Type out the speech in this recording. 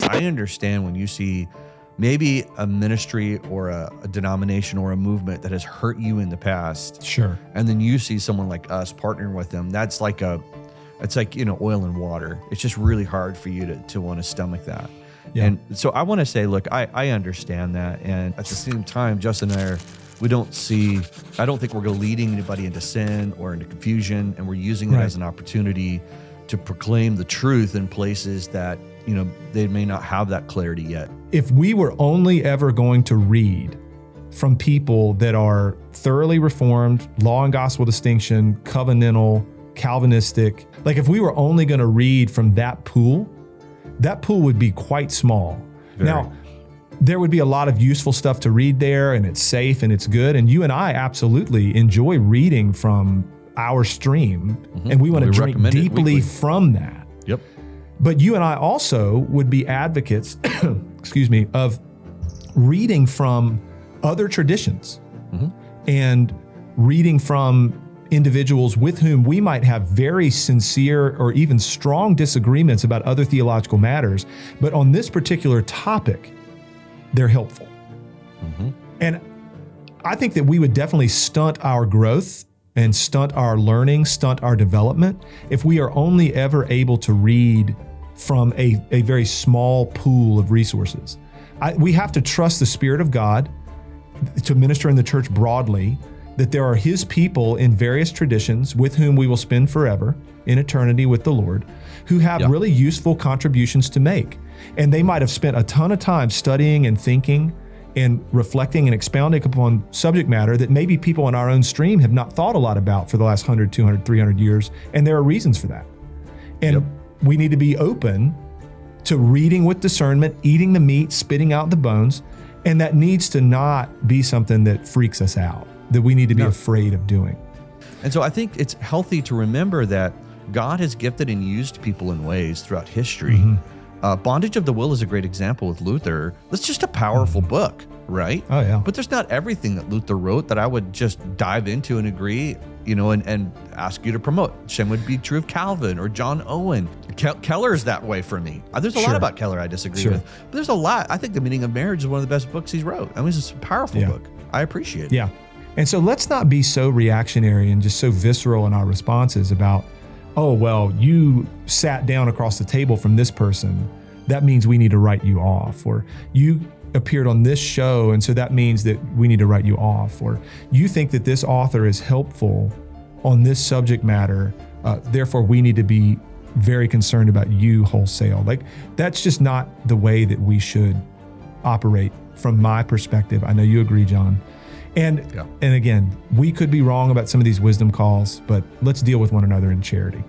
I understand when you see maybe a ministry or a denomination or a movement that has hurt you in the past. Sure. And then you see someone like us partnering with them. That's like it's like, oil and water. It's just really hard for you to want to stomach that. Yeah. And so I want to say, look, I understand that. And at the same time, Justin and I I don't think we're leading anybody into sin or into confusion. And we're using it as an opportunity to proclaim the truth in places that, they may not have that clarity yet. If we were only ever going to read from people that are thoroughly reformed, law and gospel distinction, covenantal, Calvinistic, like if we were only going to read from that pool would be quite small. Very. Now, there would be a lot of useful stuff to read there, and it's safe and it's good. And you and I absolutely enjoy reading from our stream, and we want to drink deeply from that. Yep. But you and I also would be advocates, of reading from other traditions and reading from individuals with whom we might have very sincere or even strong disagreements about other theological matters. But on this particular topic, they're helpful. And I think that we would definitely stunt our growth and stunt our learning, stunt our development if we are only ever able to read from a very small pool of resources. We have to trust the Spirit of God to minister in the church broadly, that there are His people in various traditions with whom we will spend forever in eternity with the Lord, who have really useful contributions to make. And they might have spent a ton of time studying and thinking and reflecting and expounding upon subject matter that maybe people in our own stream have not thought a lot about for the last 100, 200, 300 years. And there are reasons for that. And we need to be open to reading with discernment, eating the meat, spitting out the bones. And that needs to not be something that freaks us out, that we need to be afraid of doing. And so I think it's healthy to remember that God has gifted and used people in ways throughout history. Bondage of the Will is a great example with Luther. That's just a powerful book, right? Oh, yeah. But there's not everything that Luther wrote that I would just dive into and agree, and ask you to promote. Same would be true of Calvin or John Owen. Keller is that way for me. There's a lot about Keller I disagree with, but there's a lot. I think The Meaning of Marriage is one of the best books he's wrote. I mean, it's a powerful book. I appreciate it. Yeah. And so let's not be so reactionary and just so visceral in our responses about, oh, well, you sat down across the table from this person. That means we need to write you off. Or you appeared on this show, and so that means that we need to write you off. Or you think that this author is helpful on this subject matter, therefore we need to be very concerned about you wholesale. Like, that's just not the way that we should operate from my perspective. I know you agree, John. And again, we could be wrong about some of these wisdom calls, but let's deal with one another in charity.